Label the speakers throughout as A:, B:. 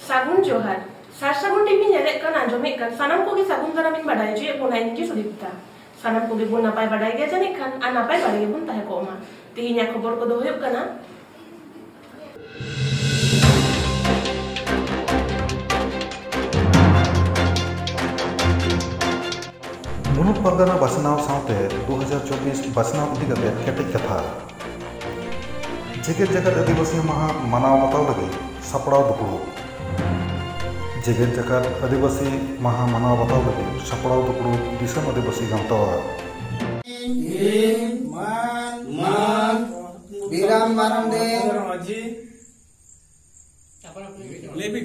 A: Sagun Johan, Sagun TV nyelek kan anjomik kan, sanam kogi sagun daramin badai je pun ain ji sudipta. Sanam kogi pun napai badai ge janik kan, anapai badai pun tahe koma. Tihinya kobor ko doyuk kana.
B: मुलुक परगना बाछनाव सावते 2024 बाछनाव इदी कते केटेज कथा जेगेत जगत आदिवासी माहा मनाव बताव लगे सपड़ाव दुपुड़ु जेगेत जगत आदिवासी माहा मनाव बताव लगे सपड़ाव दुपुड़ु दिसम आदिवासी गांवतावा
C: मान बिराम मारंडे
D: माजी लेबिन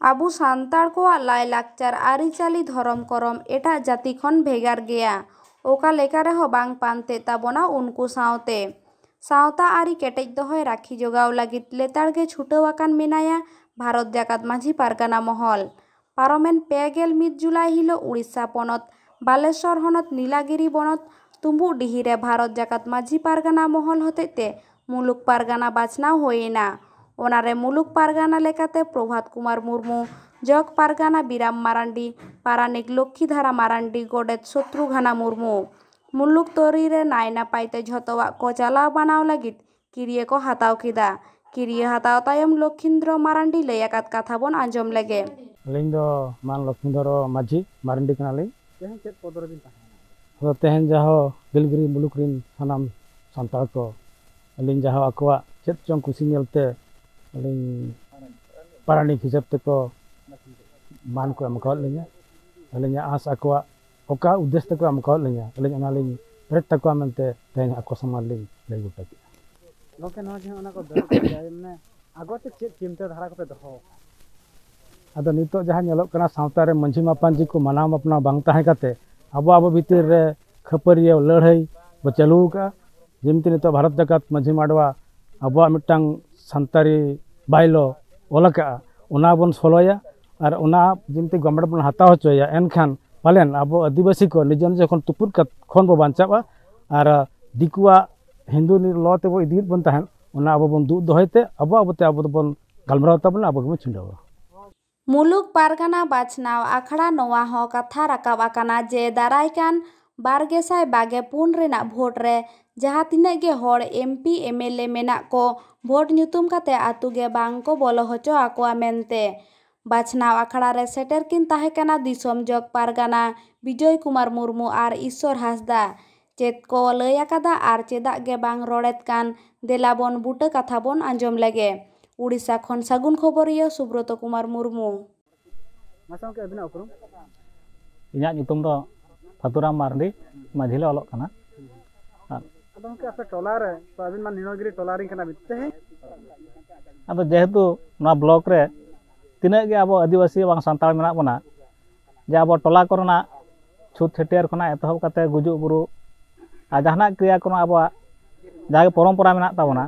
E: आबू सान्ताड़ को लाई लाकचार आरिचाली धरम करम एटा जाति खन भेगार गया ओका लेका रेहो बांग पानते ताबोना उनको सावते सावता आरी केटेज दोहय राखी जोगाव लागित लेताड़गे छुटावाकान मेनाया भारत जाकात माझी पारगाना महल पारमेन 21 जुलाई हिलो उड़ीसा पनत बालेश्वर हनत नीलागिरी बनत तुम्बु डिहिरे भारत जाकात माझी पारगाना महल होतेते मुलुक पारगाना बाछनाव होयेना ओनारे मुलुक पारगाना लेकाते प्रभात कुमार मुर्मू जग पारगाना बिराम मारांडी पारानिक लक्ष्मीधारा मारांडी गोडेत शत्रुघ्ना मुर्मू मुलुक तोरी रे नाय नापायते झतोवा को चालाव बनाव लागित किरिये को हाताव किदा किरिये हाताव तायम लक्ष्मींद्र मारांडी लैयाकात कथा बोन आंजम लेगे
F: अलिंग दो मान लक्ष्मींद्र माझी मारांडी कनाली तेहन चेत पदर दिन ताहेना तेहन जाहो गिलगिरी मुलुक रिन सानाम सान्ताड़ को अलिंग जाहो आकोवा चेत चों कुसी नेलते अलिंग पारानिक हिसाब तक मान को एमकाद लिंगा अलिंग आस आकोवा ओका उद्देश्य को एमकाद लिंगा अलिंग अनालिंग रेट तक मनते तेहन आको समालिंग लई गुटा के लोके न जे ओना को दर जाय ने आगोते चेत चिंता धारा को पे दहो आदो नितो जहां नेलोक कना सावता रे मंझी मापान जी को मनाव अपना बांग ताहे काते अब भीतर रे खपरिया लड़ाई बो चालू का जेमती नितो भारत जाकात मंझी माडवा अब मिटांग सान्तारी बाइलो ओलका ओना बन सोलोया और ओना जेमती गवर्नमेंट बन हताव होचोया एनखान पालेन अब आदिवासी को निज निज खन तुपुर खन बो बांचाबा और दिकुआ हिंदू नि ल ते बो इदित बन ताहन ओना अब बन दु दोहयते अब बन गलमराव ताबन अब बन छिंडावा
E: मुलुक पारगाना बाछनाव आखड़ा नोआ हो कथा राकाब आकाना जे दारायकान 2024 रेना भोट रे जहाँ तिनाग गे होड़ एमपी एमएलए मेना को भोट ᱧᱩᱛᱩᱢ काते आतु गे बांग को बोलो होचो आकोआ मेनते बाछनाव आखड़ा रे सेटर किन ताहे काना दिसोम जग पारगाना विजय कुमार मुर्मू और ईश्वर हासदा चेत को लय आकादा और चेदाग गे बांग रोड़ेत कान देलाबन बुटा कथा बोन आंजम लेगे उड़ीसा खन सागुन खबरिया सुब्रत कुमार मुर्मू
F: मासाव के अबिना उपरुम इन्या ᱧᱩᱛᱩᱢ दो फातुराम मारंडी माझीले ओलोक काना अदो के आपे टोला रे तो अबिन मान नीलगिरी टोला रिन काना बिते है अदो जेहेतु ना ब्लॉक रे तिना गे अब आदिवासी बांग सान्ताड़ मेना बना जे अब टोला करना छुत छेटियार खना एतहब काते गुजु बुरु आ जहाना क्रिया कोना अब जागे परंपरा मेना ताबना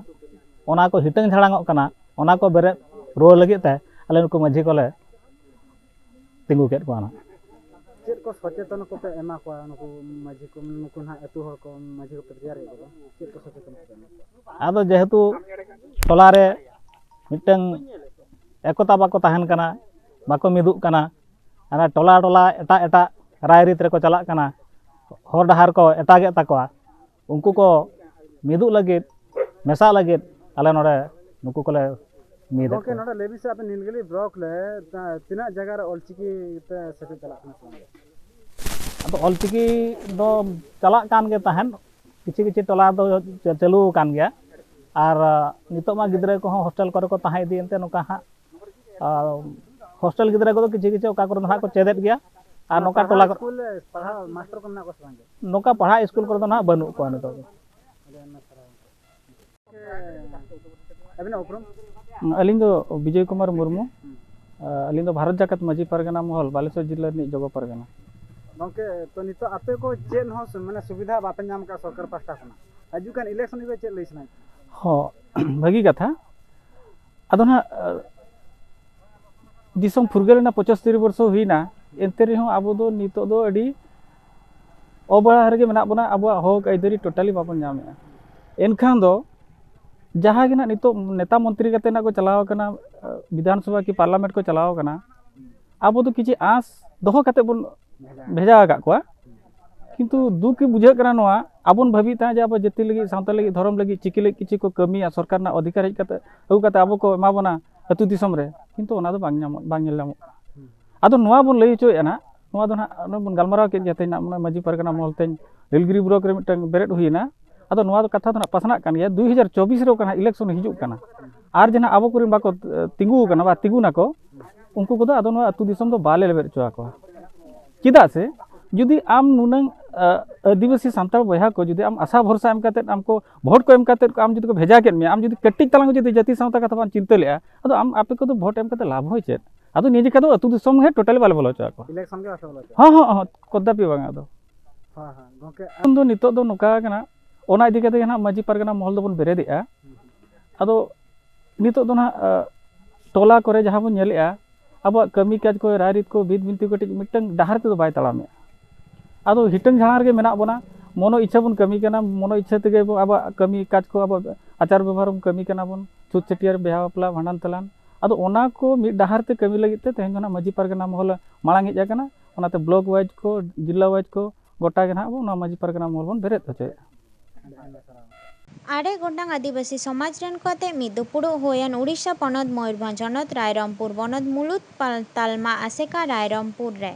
F: ओना को हिटंग झाड़ांगो काना ओना को बेरे रो लगित ते अले नुको माझी कोले तिंगु केत कोना चेत को सचेतन को पे एमा को नुको माझी को नुको ना एतु हर को माझी को तैयार है चेत को सचेतन को आदो जेहेतु टोला रे मिटंग एकता बाको ताहन काना बाको मिदुक काना अना टोला टोला एटा एटा रायरित रे को चला काना हर डहार को एटागे ताकोआ उनको को मिदुक लगित मेसा लगित अले नोडे नुको कोले मीद ओके नोडे लेबी से आपन नीलगिरी ब्लॉक ले तिना जगह रे ऑलचिकी ते सेट चला काना अब ऑलचिकी दो चला कान गे ताहन किछि किछि टोला दो चालू कान गया और नितो मा गिदरे को हॉस्टल करे को ताहे दी एनते नोका हा हॉस्टल गिदरे को किछि किछि ओका कर ना को चेदेत गया और नोका टोला स्कूल पढ़ा मास्टर को ना को संगे नोका पढ़ा स्कूल कर दो ना बनु को नितो अबिना उपरम अलिंग दो विजय कुमार मुर्मू अलिंग दो भारत जाकात माझी पारगाना महल बालेश्वर जिला नि जगह पारगाना गंके तो नितो आपे को चेन हो माने सुविधा बापे नाम का सरकार पास्टा खना आजु कान इलेक्शन बे चेन लइसना हो भागी कथा अदोना दिसम फुरगेलना 75 वर्ष हुईना एनते रे हो आबो दो नितो दो अडी अबड़ा रे मेना बना अब हक आइदारी टोटाली बाबन नामे एनखान दो जहाँ ना नितो नेता मंत्री कते ना को चलाव कना विधानसभा की पार्लियामेंट को चलाव कना अब तो किसी आस दोहो कते बन भेजा का कोआ किंतु दुख बुझे कना नोआ आबन भाभी ता जे अब जति लगी सावता लगी धर्म लगी चिकी लगी किसी को कमी सरकार ना अधिकार हेज कते अगु कते अब को एमा बना अतु दिसम रे किंतु ओना दो बांग नेल नामो आदो नोआ बन लई चोय ना नोआ दो ना बन गलमाराव के जते ना माजी परगना मोलते रेलगिरी ब्लॉक रे मिटन बेरेट हुईना आदो नोआ दो कथा तो ना पसना कान गया 2024 रे कना इलेक्शन हिजुक कना आर जना अब कुरिन बाको तिंगु कना बा तिंगु नाको उनको को आदो नोआ अतु दिसम दो बाले लेबेर चोआ को चिदा से जुदी आम नुनंग आदिवासी सांताल बया को जुदी आम आशा भरोसा एम काते आमको भोट को एम काते आम जुदी को भेजा के आम जुदी कटिक तलांग जुदी जाति सांता कथा बान चिंता लेआ आदो आम आपे को तो भोट एम काते लाभ होय चेत आदो निजे का दो अतु दिसम हे टोटली बाले बोलो चोआ को
C: इलेक्शन के आशा बोलो
F: हां हां हां कदापि बांग आदो
C: हां हां गोके
F: हम दो नितो दो नुका कना ओना इदी कते ना माजी परगना महल दो बन बेरेदिया आदो नितो दो ना टोला करे जहां बन नेलेआ अब कमी काज को रायरित को बीत बिनती कटिक मिटन डहार ते दो बाय तलामे आदो हिटन झाणार के मेना बना मनो इच्छा बन कमी कना मनो इच्छा ते अब कमी काज को अब आचार व्यवहार कमी कना बन छूत छटियार बेहा बापला भांडन तलान आदो ओना को मिट डहार ते कमी लगित ते तेहन ना माजी परगना महल मांग हेज कना ओनाते ब्लॉक वाइज को जिला वाइज को गोटा के ना ओना माजी परगना महल बन बेरेत होचे
D: आड़े गोटांग आदिवासी समाज रेन कोते मि दुपुड़ो होयन उड़ीसा पनत मयूरभंज हनत रायरंगपुर बनत मुलुत तालमा आसेका रायरंगपुर रे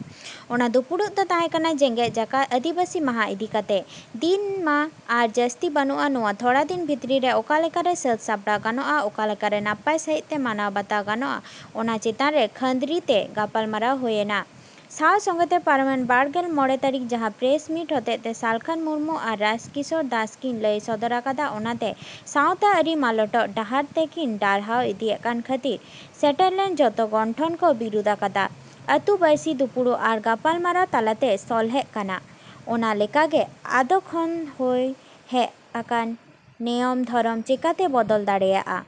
D: ओना दुपुड़ो तो ताहे कना जेंगे जाका आदिवासी महा इदी कते दिन मा आर जस्ती बनुआ नोआ थोड़ा दिन भितरी रे ओका लेका रे सत सापड़ा गानोआ ओका लेका रे नापाय सहित ते मानाव बाता गानोआ ओना चेतान रे खंदरी ते गापालमाराव होयेना साव संगते पार्लामेंट बारगेल मोड़े तारीख जहाँ प्रेस मीट होते ते सालखान मुर्मू और राजकिशोर दास किन लय सदर आकादा ओनाते सावता अरी मालटो डहार तेकिन डारहाव इदिये कान खातिर सेटरलेन जतो गंठन को बिरुद आकादा अतु बायसी दुपुड़ो और गापालमाराव तालाते सलहे काना ओना लेकागे आदो खन होय हे आकान नियम धर्म चिकाते बदल दाड़ेया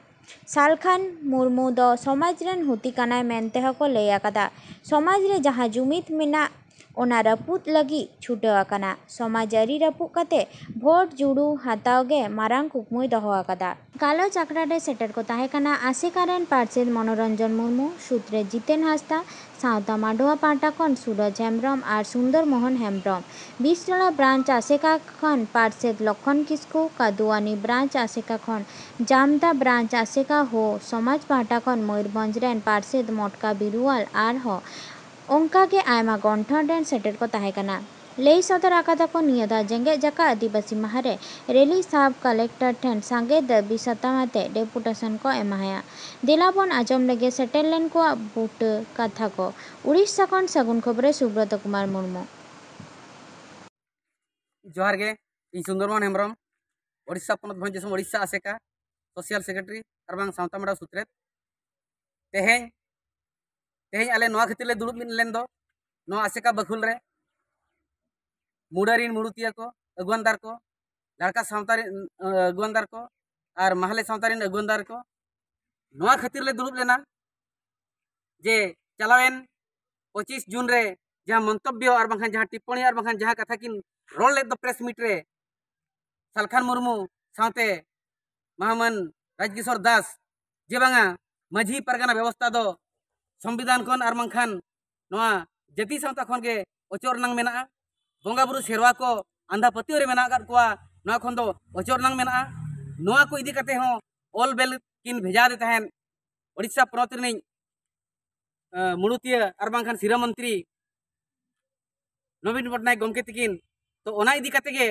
D: सालखान मुर्मू दो समाज रेन हुती कानाय मेनते हको लय आकादा समाज रे जहाँ जुमित मेना ओना रपुत लगी छुटेव आकाना समाज आरी रपुत काते भोट जुड़ू हातावगे मारांग कुकमुय दोहो आकादा कालो चाकड़ा रे सेटर को ताहे काना आसेकारेन पार्षद मनोरंजन मुर्मू सूत्रे जितेन हासदा सावता माडुआ पाटा खन सूरज हेम्ब्रम और सुंदर मोहन हेम्ब्रम बीसजोड़ा ब्रांच आसेका खन पार्षद लखन किस्कू कादुआनी ब्रांच आसेका खन जामदा ब्रांच आसेका हो समाज पाटा खन मयूरभंज रेन पार्षद मोटका बिरुवाल और हो ओंका के आयमा गंठन रेन सेटर को ताहे काना लई सदर आकादा को नियदा जेंगे जाका आदिवासी महारे रेली साहब कलेक्टर ठेन सांगे दबी सतामाते डेपुटेशन को एमाया दिलाबन आजम लगे सेटरलेन को बूट कथा को उड़ीसा खन सगुन खबरे सुब्रत कुमार मुर्मू
G: जोहार गे इन सुंदरमोहन हेम्ब्रम उड़ीसा पनत भंजसम उड़ीसा आसेका सोशल सेक्रेटरी और सावता माड़ा सूत्रे तेहें आले नोआ खातिर ले दुड़ुब लेन दो नोआ आसेका बखुल रे मुड़ारीन मुड़ुतिया को अगुवानदार को लड़का सावतारी अगुवानदार को और महले सावतारीन अगुवानदार को नोआ खातिर ले दुड़ुब लेना जे चलावेन 25 जून रे जहाँ मंतव्य और बांखान जहाँ टिप्पणी और बांखान जहाँ कथा किन रोल ले दो प्रेस मीट रे सालखान मुर्मू सावते महामन राजकिशोर दास जे बांगा माझी परगना व्यवस्था दो संविधान खन और बांखान नोआ जाति सावता खन के ओचोर नांग मेना बोंगा बुरु सेरवा को आंधा पतियो रे मेना काट कोआ नोआ खन दो ओचोर नांग मेना नोआ को इदी कते हो ऑल बेल किन भेजा दे तहन ओडिशा पनत रे मुड़ुतिया और बांखान सिरा मंत्री नवीन पटनायक गमके तकिन तो ओना इदी कते गे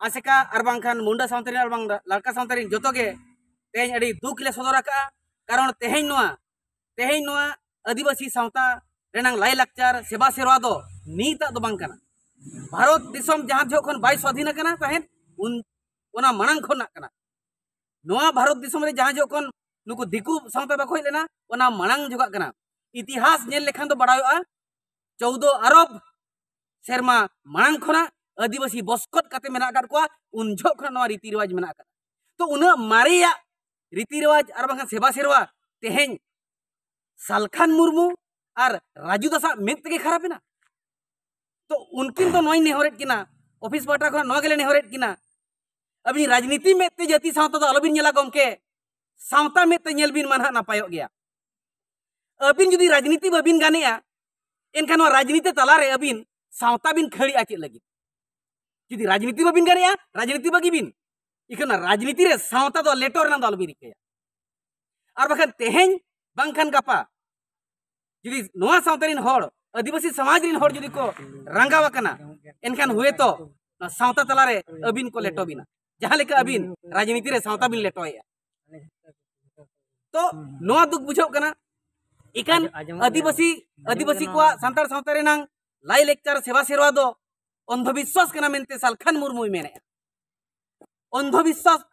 G: आसेका और बांखान मुंडा सावतारी और बांग लड़का सावतारी जतो गे तेहें अड़ी दुख ले सदर आका कारण तेहें नोआ आदिवासी सावता रेनांग लाई लाकचार सेवा सेवा दो नीता दो बांग कना भारत दिसम जहाँ जोखन बाय स्वाधीन कना तहेन उन ओना मांग खना कना नोआ भारत दिसम रे जहाँ जोखन नुकु दिकु सावता बाको हज लेना ओना मांग जोगा कना इतिहास नेल लेखान दो बड़ायोआ 14 अरब सेरमा मांग खना आदिवासी बस्कत काते मेना काट कोआ उन जोखन नोआ रीति रिवाज मेना काट तो उना मारिया रीति रिवाज और बांगा सेवा सेरवा तेहें सालखान मुर्मू और राजू दासा मेद तेगे खराब ना तो उनकिन तो नोई नेहरेट किना ऑफिस पाटा खना नोआ गेले नेहरेट किना अबिन राजनीति में ते जाति सावता दो अलबिन नेला गमके सावता में ते नेल बिन मानहा नापायो गया अबिन जुदी राजनीति बाबिन गानेया एनखान राजनीति तलारे अबिन सावता बिन खड़ी आचे लगी जुदी राजनीति बाबिन गानेया राजनीति बागी बिन इखना राजनीति रे सावता दो लेटोर ना दो अलबिन रिकेया और बखन तेहेन बांखान गापा जुदी नोआ सावतारिन होड़ आदिवासी समाज रिन होड़ जुदी को रंगावा कना एनखान हुए तो सावता तलारे अबिन को लेटो बिना जहां लेका अबिन राजनीति रे सावता बिन लेटोया तो नोआ दुख बुझो कना इकान आदिवासी को सांतार सावता रे नांग लाई लेक्चर सेवा सेवा दो अंधविश्वास कना मेनते सालखान मुर्मु मेने अंधविश्वास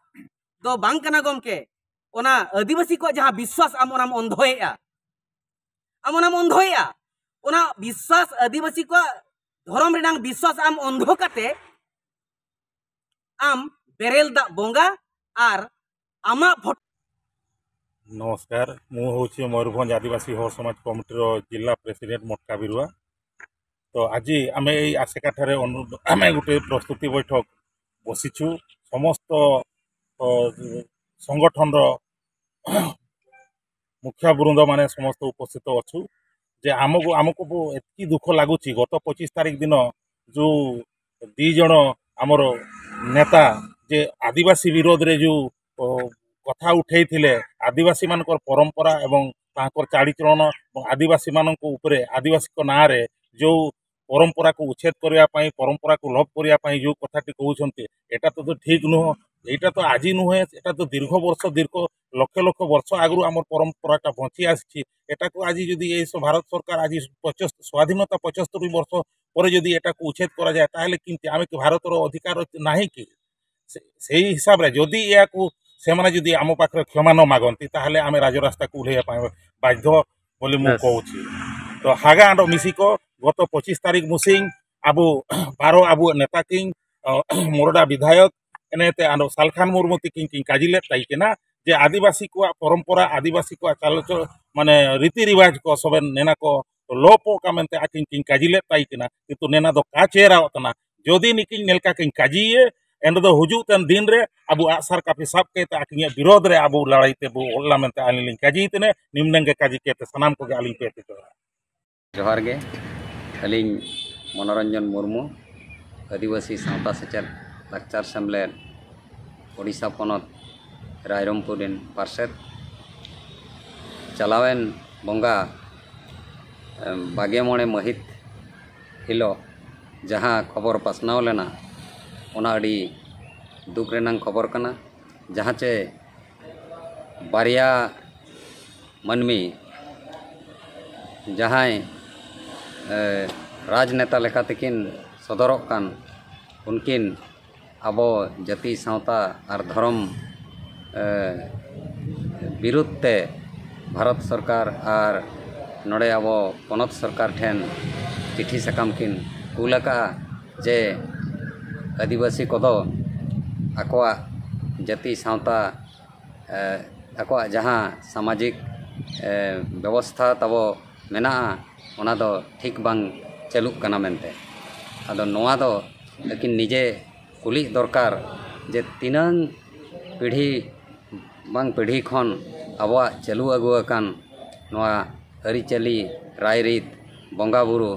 G: दो बांग कना गमके ओना आदिवासी को जहां विश्वास आम ओनाम अंधोया ओना विश्वास आदिवासी को धर्म रेनांग विश्वास आम अंधो काते आम बेरेल दा बोंगा आर आमा भोट
H: नमस्कार मु होछि मयूरभंज आदिवासी हर समाज कमिटीर जिला प्रेसिडेंट मोटका बिरुआ तो आज आम ये आसेका ठारे आम गोटे प्रस्तुति बैठक बसीचु समस्त संगठन मुखिया वृंद माने समस्त उपस्थित अच्छु जे आमको एति दुख लगुच गत 25 तारिख दिन जो दी जन आमर नेता जे आदिवासी विरोध रे जो कथा उठे आदिवासी मान परंपरा एवं चाड़ीचलन आदिवासी मान आदिवासी ना रे जो परंपरा को उच्छेद करने परंपरा को लोप करने जो कथाटी कहते एटा तो ठीक नुह एटा तो आज नुहे एटा तो दीर्घ लक्ष लक्ष वर्ष आगु आम परंपराटा बंची आसी एटा को आज जदि भारत सरकार आज स्वाधीनता 75 वर्ष पर जदि एटा को उच्छेद करा जाए ताहले किंतु आम भारतर अधिकार नहीं कि से हिसाब रे जदि या को से माने जदि आम पाखरे क्षमा न मागंती ताहले आम राजरास्ता को उल्हेया बाध्य बोली मु कहूछि तो हागांड मिसिक गत 25 तारिख मुसिंग आबु 12 आबु नेता किंग मोरडा विधायक एनेते आनो सालखान मुर्मू किंग काजिले ताइकेना जे आदिवासी को परंपरा आदिवासी को चालच माने रीति रिवाज को सब नेना को लोपो का मेनते आकिन किंग काजिले ताइकेना किंतु नेना दो का चेहरा तना जदि निकिन नेलका किंग काजिए एंड दो हुजुतन दिन रे अबु आसार काफी सब केते आकिन विरोध रे अबु लड़ाईते बु ओल्ला मेनते आलिन काजितने निम्नंगे काजी केते सनाम को आलिन पेते
I: जोहार गे अलिन मनोरंजन मुर्मू आदिवासी सावता सेचेद लाक्चार सेमलेद ओडिशा पनत रायरमपुर पार्षद चलावेन बंगा 22 महित हिलो जहाँ खबर पासनाव लेना ओना अड़ी दुख रेनांग खबर कना जहाँ चे बारिया मनमी जहाँ राजनेता लेखा तकिन सदरक कान उनकिन अब जाति सावता और धर्म विरुद्ध ते भारत सरकार और नोड़े अब पनत सरकार ठेन चिठी साकाम किन कुलका जे आदिवासी कोदो आकोआ जाति सावता आकोआ जहाँ सामाजिक व्यवस्था तब मेना ओना दो ठीक बांग चलुक कना मेनते आदो नोआ दो लेकिन निजे कुली दरकार जे तीनंग पीढ़ी बांग पीढ़ी खन आबा चलु अगुआकान नोआ अरिचली रायरीत बंगा बुरु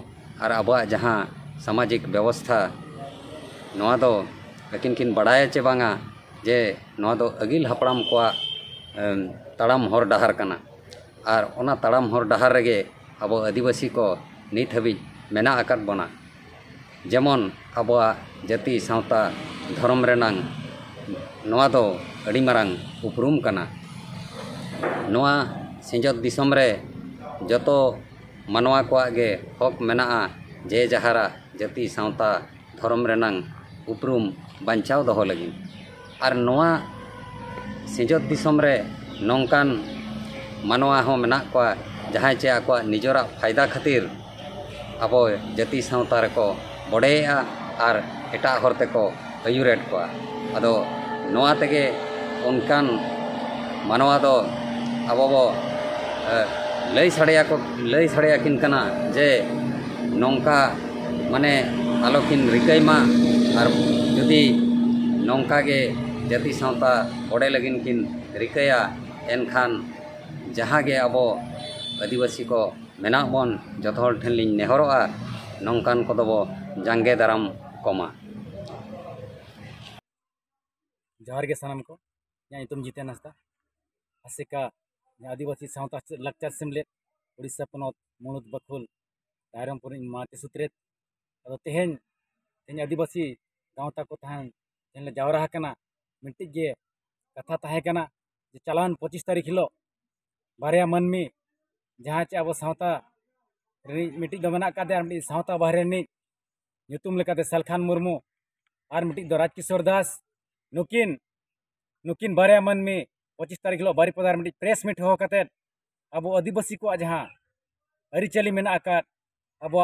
I: और आबा जहाँ सामाजिक व्यवस्था नोआ दो लेकिन किन बड़ाय चे बांगा जे नोआ दो अगिल हपड़ाम को ताड़ाम हर डहार कना और ओना ताड़ाम हर डहार रेगे अब आदिवासी को नित हबी मेना आकात बना जेमन अब जाति सावता धर्म रेनांग नोआ दो अड़ी मारांग उपरूम कना नोआ सिंजत दिसम रे जतो मानवा को आगे हक मेना जे जहारा जाति सावता धर्म रेनांग उपरूम बांचाव दहो लगी और नोआ सिंजत दिसम रे नौकान मानवा हो मेना को जहाँ चे आको निजरा फायदा खातिर अब जाति सावता रेको बड़ेया और एटा हरते को अयुरेट को अदो नोआ तेगे उनकान मानवा दो अब लई सड़िया किन कना जे नौका माने आलोकिन रिकैमा और जुदी नौका के जाति सावता ओडे लगिन किन रिकया एनखान जहाँ के अब आदिवासी को मेना बन जतो हर ठेन लिन नेहरोआ नौकान को दबो जांगे दाराम कोमा
J: जहर के सनम को या तुम जीते नास्ता आसेका आदिवासी सावता लक्चर सेमलेट उड़ीसा पनोत मुनुत बखुल रायरंपुर माते सुत्रेत अदो तेहेन आदिवासी गाँवता को तहन तेन जावरा कना मिट्टी गे कथा ताहे कना जे चलान 25 तारीख हिलो बारिया मनमी जहाँ चे अब सावता मिट्टी दो मेना कादे आर मिट्टी सावता बाहरे नि nyutum lekate Salkhan Murmu ar mitik do Rajkishore Das nukin बारिया मनमी 25 तारीख हिलो बारिपदार मिट्टी प्रेस मीट हो कते अब आदिवासी को जहाँ अरिचाली मेना आकात अब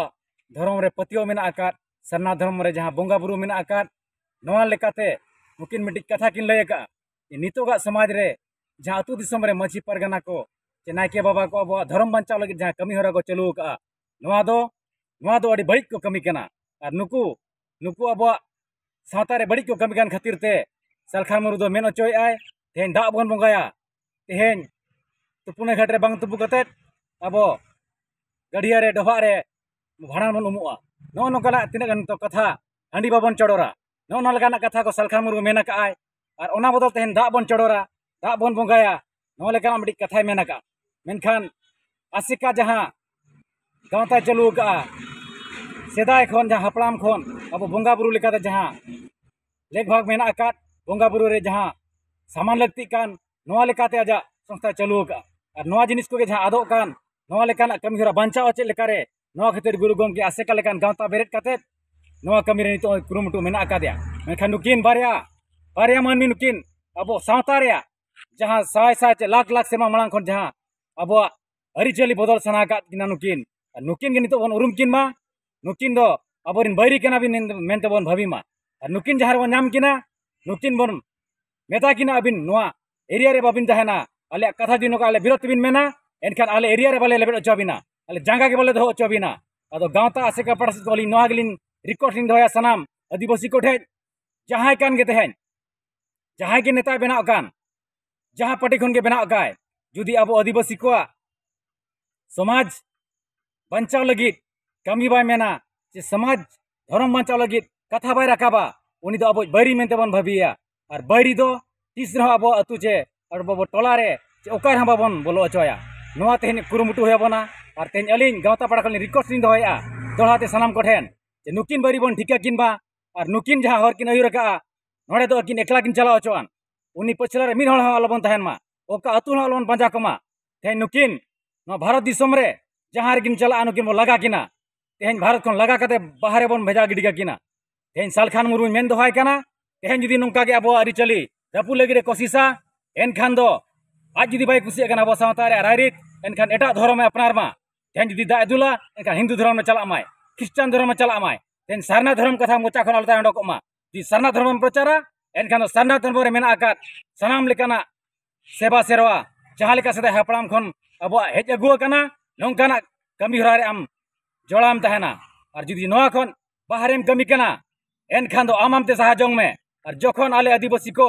J: धर्म रे पतियो मेना आकात सरना धर्म रे जहाँ बोंगा बुरु मेना आकात नवा लेकाते नुकिन मिट्टी कथा किन लय का नितोगा समाज रे जहाँ अतु दिसम रे माझी परगना को नायके बाबा को अब धर्म बंचाव लगे जहाँ कमी होरा को चलू का नवा दो अड़ी बड़ी को कमी कना और नुकु अब सावता रे बड़ी को कमी कान खातिर ते सलखान मुरु दो मेन अचोय आय तेहेन दा बन बंगाया तेहेन तुपुने घाट रे बांग तुपु कते अब गढ़िया रे डोबा रे भाड़ा बन उमुआ नो नोकला तिना गन तो कथा हांडी बाबन चढ़ोरा नो नलगाना कथा को सलखान मुरु मेना का आय और ओना बदल तेहेन दा बन चढ़ोरा दा बन बंगाया नो लेकाना मिटी कथा मेना का मेनखान आसिका जहाँ गाँवता चलू का सेदाय खन जहाँ हपड़ाम खन अब बोंगा बुरु लेकाते जहाँ लेख भाग मेना आकात बोंगा बुरु रे जहाँ सामान लगती कान नोआ लेकाते आजा संस्था चलू का और नोआ जिनिस को जहाँ आदो कान नोआ लेकाना कमी होरा बांचाओ चे लेकारे नोआ खातिर गुरु गोमके आसेका लेकान गाँवता बेरेट काते नोआ कमी रे नितो कुरुमुटु मेना आकादिया मेनखान नुकिन बारिया मानमी नुकिन अब सावता रे जहाँ साय चे लाख सेमा मांग खन जहाँ अब अरिचाली बदल सना किना नुकिन के नितो बन उरुम किन मा नुकिन दो अबरिन बैरी केना बिन मेनते बन भाबी मा और नुकिन जहाँ बन नाम किना नुकिन बन मेता किना अबिन नोआ एरिया रे बाबिन तहना आले कथा दिनो का आले विरोध बिन मेना एनखान आले एरिया रे बाले लेबेट अचबिना आले जांगा के बाले दो अचबिना अदो गाँवता आसेका पड़ासी को नोआ गलिन रिकॉर्डिंग दोया सनाम आदिवासी को ठे जहाँ कान के तहन जहाँ के नेता बेना कान जहाँ पार्टी खन के बना गाय जुदी अब आदिवासी को समाज बंचाव लगी कमी बाय मेना जे समाज धर्म बंचाव लगी कथा बाय रखाबा उनी दो अब बैरी मेनते बन भाबिया और बैरी दो तीस रह अब अतु चे और बाबो टोला रे चे ओकार हम बाबन बोलो अचोया नोआ तेहन कुरुमुटु होया बना और तेहन अलिन गाँवता पड़ा खन रिकॉर्ड सिंह दोया दोहाते सनाम को ठेन जे नुकिन बैरी बन ठिका किन बा और नुकिन जहाँ हर किन अयुर का नोड़े दो किन एकला किन चला अचोआन उनी पछला रे मिन हल अलबन तहन मा ओका अतु हल अलबन पंजा कमा तेहन नुकिन नो भारत दिसम रे जहाँ रे किन चला नुकिन बो लगा किना तेहन भारत खन लगा कते बाहरे बन भेजा गिडिगा किना तेहन सालखान मुरु मेन दोहाय काना तेहन जुदी नोंका के अब अरिचाली रपु लगी रे कोशिशा एनखान दो आज जुदी बाय कुसिया काना अब सावता रे रायरित एनखान एटा धर्म अपनार मा तेहन जुदी दा दुला एनखान हिंदू धर्म में चला माय ख्रिस्टान धर्म में चला माय तेहन सरना धर्म कथा मोचा खन अलता अंडो मा जी सरना धर्म प्रचारा एनखान सरना धर्म रे मेना आकात सनाम लेकाना सेवा सेरवा जहाँ लेका सदा हपड़ाम खन अब हेज अगुआ काना नोंकाना कमी होरा रे आम जोड़ाम तहना और जुदी नोआ खन बाहरेम कमी काना एनखान दो आमाम ते सहा जोंग में और जखन आले आदिवासी को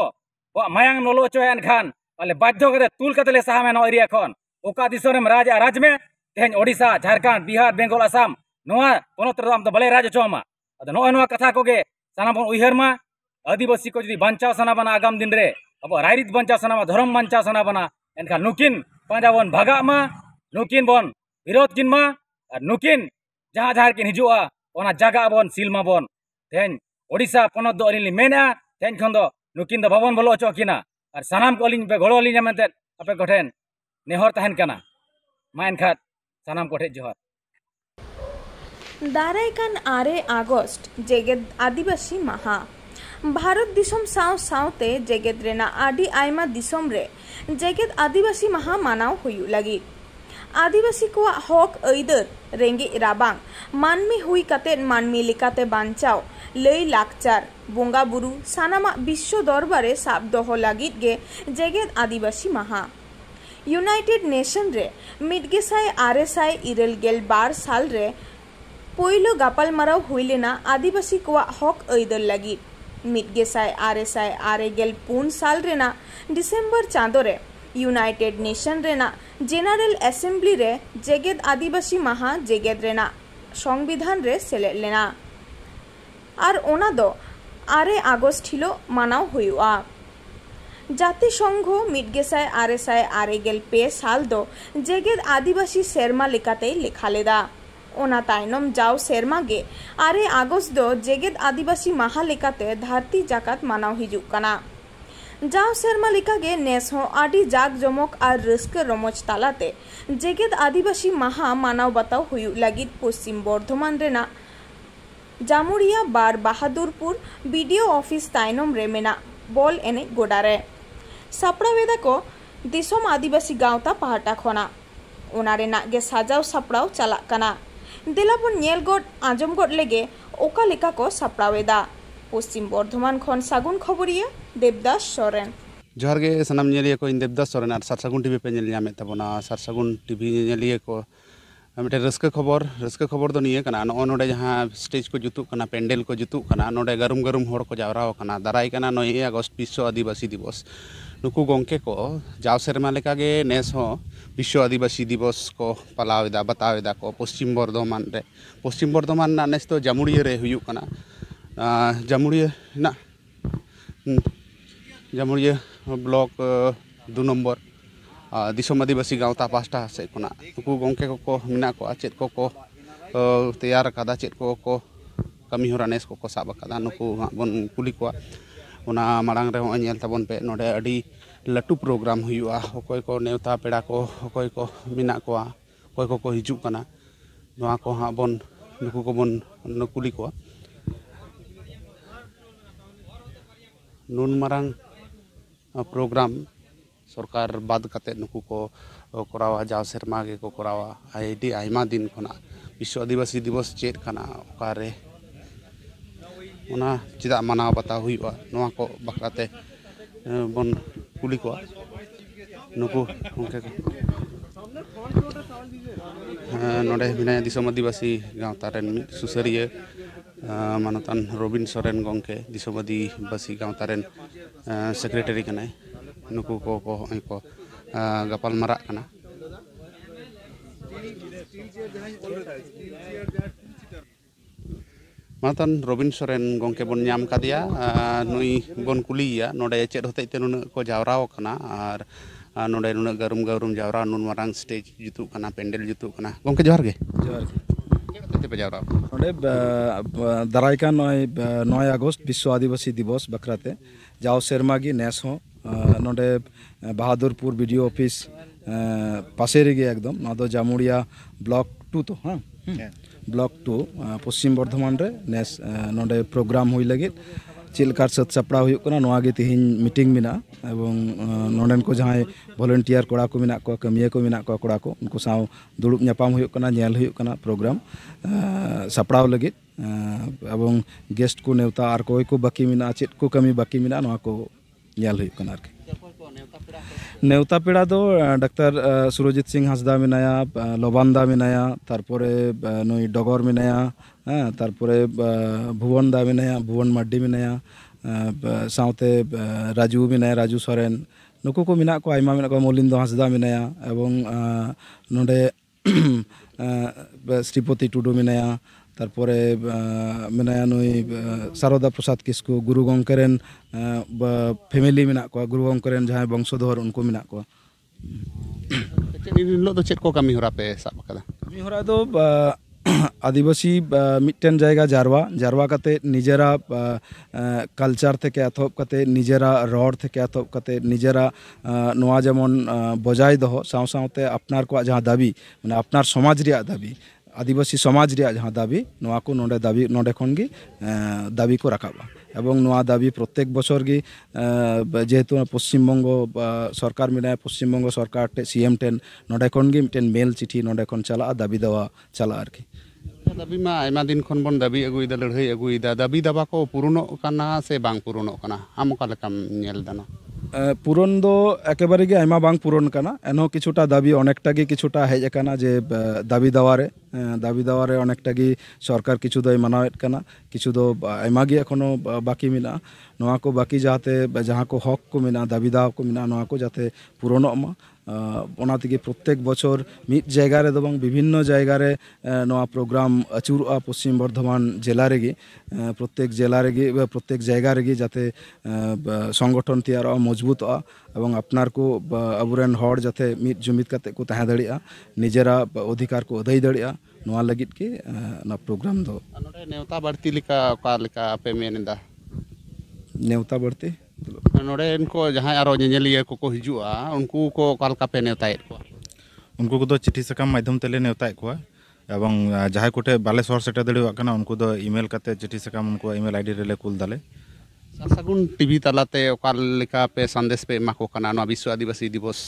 J: मायांग नलो अचोया एनखान आले बाध्य करे तुल कते ले सहा में नो एरिया खन ओका दिसोरेम राज में तेहन ओडिशा झारखंड बिहार बेंगल आसाम नोआ पोनोत रे आम तो बले राज अचोमा अद नोआ कथा कोगे साना बन उइहर मा आदिवासी को जुदी बांचाव सना बना आगाम दिन रे अब रायरित बांचाव सना धर्म बांचाव सना बना एनखान नुकिन पांजा बन भागा मा नुकिन बन विरोध किन मा और नुकिन जहाँ किन हिजुआ ओना जागा बन सीलमा बन तेहन ओडिशा पोनोत दो अलिन मेना तेहन खन दो नुकिन दो बाबन बोलो अचो किना और सानाम को अलिन पे गड़ो अलिन मेनते अपे कोठेन नेहर तहन काना मा एनखान सानाम कोठे जोहर
K: दारायकान 8 आगस्ट जेगेद आदिवासी माहा भारत दिसम सावते जेगेद रेना आदि आयमा दिसम रे जेगेद आदिवासी माहा मानाव हुयु लगी आदिवासी को हक ऐदर रेंगे राबांग मानमी हुई कते मानमी लिकाते बांचाव लई लाकचार बोंगा बुरु सानामा विश्व दरबारे साब दोहो लगी गे जेगेद आदिवासी माहा यूनाइटेड नेशन रे मिडगेसाय आरएसआई इरेल गेल 12 साल रे पोइलो गापाल माराव हुई लेना आदिवासी को हक ऐदर लगी मिदगेसाय आरेसाय आरेगेल पुन साल रेना डिसेम्बर चांदो रे यूनाइटेड नेशन रेना जेनारेल असेंबली रे जेगेद आदिवासी माहा जेगेद रेना संविधान रे सेलेद लेना और ओना दो 8 आगस्ट हिलो मानाव हुआ। जातिसंघ मिदगेसाय आरेसाय आरेगेल पे साल दो जेगेद आदिवासी सेरमा लेकाते लेखा लेदा। ओना तायनम जाव सेरमा गे 8 आगस्ट दो जेगेद आदिवासी माहा लेकाते धरती जाकात मानाव हिजुक कना। जाव सेरमा लेका गे नेस हो आदि जाग जमक और रस्क रमज तालाते जेगेद आदिवासी माहा मानाव बताव हुयु लगित पश्चिम बर्धमान रेना जामुड़िया बार बहादुरपुर बीडीओ ऑफिस तायनम रे मेना बॉल एने गोडारे सापड़ावेदा को दिसोम आदिवासी गावता पहाटा खोना ओना रेना गे साजाव सापड़ाव चला कना दिलाबन नेल गोड आजम गोड लेगे ओका लेका को सापड़ावेदा। पश्चिम बर्धमान खन सागुन खबरिया देवदास सोरेन।
L: जोहार गे सनाम नेलिया को इन देवदास सोरेन और सारसागुन टीवी पे नेल नामे तबना सारसागुन टीवी नेलिया को मिटे रस्क खबर दो निये कना नोडे जहाँ स्टेज को जुतुक कना पेंडल को जुतुक कना नोडे गरुम गरुम होड़ को जावराव कना दाराई कना 9 अगस्त विश्व आदिवासी दिवस नुकु गोंके को जाव सेरमा लेका गे नेस हो विश्व आदिवासी दिवस को पलावेदा बतावेदा को पश्चिम बर्धमान ना नेस तो जामुड़िया रे हुयुक कना जामुड़िया ब्लॉक 2 नंबर दिसोम आदिवासी गावता पास्टा से कोना नुकु गोंके को मिना को चेत को तैयार कदा चेत को कमी होरा नेस को साब कदा नुकु बन कुली को ओना मांग रे होय नेल ताबन पे नोडे अडी लटू प्रोग्राम हुआ अकोय को नेवता पेड़ा को अकोय को मिना को अकोय को हिजुक कना नोआ को हा बन नुकु को बन कुली को नुन मांग प्रोग्राम सरकार बाद कते नुकु को करावा जाव सेरमा गे को करावा आईडी आयमा दिन खना विश्व आदिवासी दिवस चेत कना ओकारे ओना चिदा मानाव बता हुआ नोआ को बकराते बन कुली को नुकु उनके नोडे बिना दिसोम आदिवासी गावता रेन सुसरिया मानतान रबिन सोरेन गोंके दिसोम आदिवासी गावता रेन सेक्रेटरी कनाय नुकु को गपाल मारा कना मानतान रबिन सोरेन गोंके बन नाम कादिया नुई बन कुलिया नोडे चेद होतेते नुन को जावराव कना और नोडे नुन गरुम जावरा नुन मारांग स्टेज जुतु कना पेंडल जुतु कना गोंके जोहार गे पे जावरा नोडे दारायका 9 अगस्त विश्व आदिवासी दिवस बकराते जाव सेरमागी नेस हो नोडे बहादुरपुर बीडीओ ऑफिस पासे रेगे एकदम ना जामुड़िया ब्लॉक 2 तो हाँ ब्लॉक 2 पश्चिम बर्धमान रे नेस नोडे प्रोग्राम हुई लगे चिलकार सत सपड़ा हुई कना नोआ गे तिहिन मीटिंग मिना एवं नोडेन को जहाँ वॉलंटियर कोड़ा को मिना को कमिया को मिना को कोड़ा को उनको साव दुड़ुब न्यापाम हुई कना नेल हुई कना प्रोग्राम सपड़ा लगे एवं गेस्ट को नेवता और कोई को बाकी मिना चेत को कमी बाकी मिना नोआ को नेल हुई कना नेवता पेड़ा दो डॉक्टर सुरजित सिंह हंसदा मिनाया लोबानदा मिनाया तारपरे नई डगर मिनाया तारपरे भुवन दा मिनाया भुवन माड्डी मिनाया साउते राजू मिनाया राजू सोरेन नुकु को मिना को आयमा मिना को मोलिंदो हंसदा मिनाया एवं नोडे श्रीपति टुडू मिनाया तारपरे मिनाया नई सारदा प्रसाद किस्कु गुरु गोंकेरेन फैमिली मिना को गुरु गोंकेरेन जहाँ वंशधर उनको मिना को चेक को कमी होरा पे साब कदा कमी होरा दो आदिवासी मिट्टन जायगा जारवा कते निजेरा कल्चर थेके एतहब कते निजेरा रड़ थेके एतहब कते निजेरा नोआ जेमन बजाय दो साव सावते अपनार को जहाँ दाबी माने अपनार समाज रिया दाबी आदिवासी समाज रिया जहाँ दाबी नोआ को नोडे दाबी नोडे खन गी दाबी को रखाबा एवं नोआ दाबी प्रत्येक बछर गी जेहेतु पश्चिम बंगो सरकार मिना पश्चिम बंगो सरकार टे सीएम टेन नोडे खन गी मिटेन मेल चिठी नोडे खन चला दाबी दवा चला आरकी दाबी मा आयमा दिन खन बन दाबी अगुइदा लड़ाई अगुइदा दाबी दाबा को पूरणो काना से बांग पूरणो काना आम ओका लेकाम नेल दाना पूरण दो एकेबारे गे आयमा बांग पूरण काना एनो किछुटा दाबी अनेकटा गे किछुटा हेज काना जे दाबी दावारे
M: दाबी दावा रे अनेकटा गी सरकार किछु दोय मानावेत कना किछु दो आयमा गे एखोनो बाकी मेना नोआ को बाकी जाते जहाँ को हक को मेना दाबी दावा को मेना नोआ को जाते पूरणोग मा ओना तेगे प्रत्येक बछर मिद जायगा रे दबंग विभिन्न जायगा रे नोआ प्रोग्राम अचुरआ पश्चिम बर्धमान जिला रेगे प्रत्येक जिला रेगे प्रत्येक जायगा रेगे जाते संगठन तैयार मजबूतआ एवं अपनार को अबुरेन हर जाते मिद जुमिद काते को तहे दाड़िया निजेरा अधिकार को अदाय दाड़िया नोआ लगित के ना प्रोग्राम दो
L: नोडे नेवता बढ़ती लिका का लिका पे मेनदा
M: नेवता बढ़ती
L: नोडे इनको जहां आरो नेनेलिया को हिजुआ उनको को कालका पे नेवताएत को
H: उनको को चिट्ठी सकाम माध्यम तेले नेवताएत को एवं जहां कोटे बाले सर सेटा दड़िवा कना उनको दो ईमेल काते चिट्ठी सकाम उनको ईमेल आईडी रेले कुल दाले
L: सागुन टीवी तालाते ओकाल लिका पे संदेश पे माको कना नो विश्व आदिवासी दिवस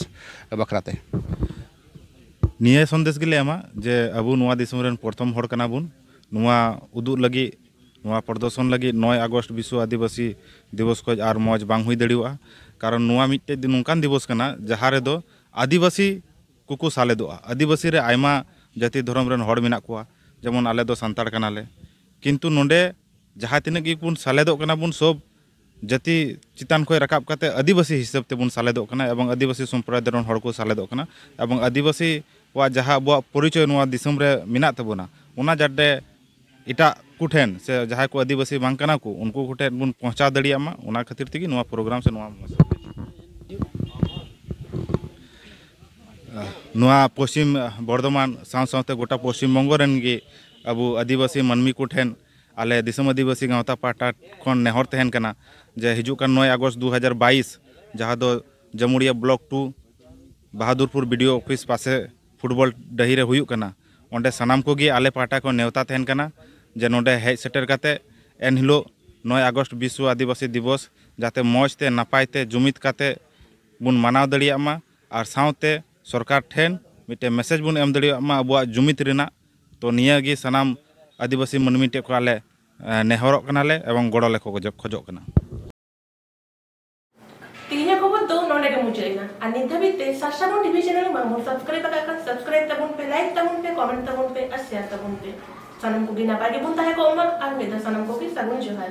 L: बखराते
H: निये संदेश गिले एमा जे अबु नुआ दिसम रेन प्रथम हड़ कना बुन नुआ उदुग लगी नुआ प्रदर्शन लगी 9 अगस्त विश्व आदिवासी दिवस को आर मौज बांग हुई दड़िवा कारण नुआ मिट्टे नोंकान दिवस कना जहाँ रे दो आदिवासी कुकु सालेदोआ आदिवासी रे आयमा जाति धर्म रेन हड़ मेना कोआ जेमन आले दो सांताड़ कनाले किंतु नोंडे जहाँ तिना गी बुन सालेदोग कना बुन सब जाति चितान को रकाब काते आदिवासी हिसाब ते बुन सालेदोग कना एवं आदिवासी संप्रदाय रेन हड़ को सालेदोग कना एवं आदिवासी वा जहाँ अब परिचय नुआ दिसम रे मेना तबोना उना जाडे इटा कुठेन से जहाँ को आदिवासी बांग कना को उनको कुठेन बुन पहुँचा दड़िया मा उना खातिर तेगी नुआ प्रोग्राम से नुआ पश्चिम बर्धमान साव सावते गोटा पश्चिम बंग रेन गे अब आदिवासी मानमी कुठेन आले दिसम आदिवासी गावता पाटा खन नेहर तहन कना जे हिजुकान 9 अगस्त 2022 जहाँ दो Jamuria block 2 Bahadurpur BDO office पासे फुटबॉल डही रे हुयुक कना ओंडे सनाम को गे आले पाटा को नेवता तहन कना जे नोडे हेज सेटर काते एन हिलो 9 अगस्त विश्व आदिवासी दिवस जाते मौजते नापायते जुमिद काते बुन मानाव दड़िया मा और सावते सरकार ठेन मिटे मैसेज बुन एम दड़िया मा अबुआ जुमिद रेना तो निया गे सनाम आदिवासी मनमी टे को आले नेहरक कनाले एवं गड़ो ले खोजक कना
A: तीन खबर दो नोडे के मुचेना और नित धाबिते सासागुन टीवी चैनल मामो सब्सक्राइब का सब्सक्राइब तबुन पे लाइक तबुन पे कमेंट तबुन पे और शेयर तबुन पे सनम को गिना पागे बुन ताहे को उमर और मेदा सनम को भी सागुन जोहार।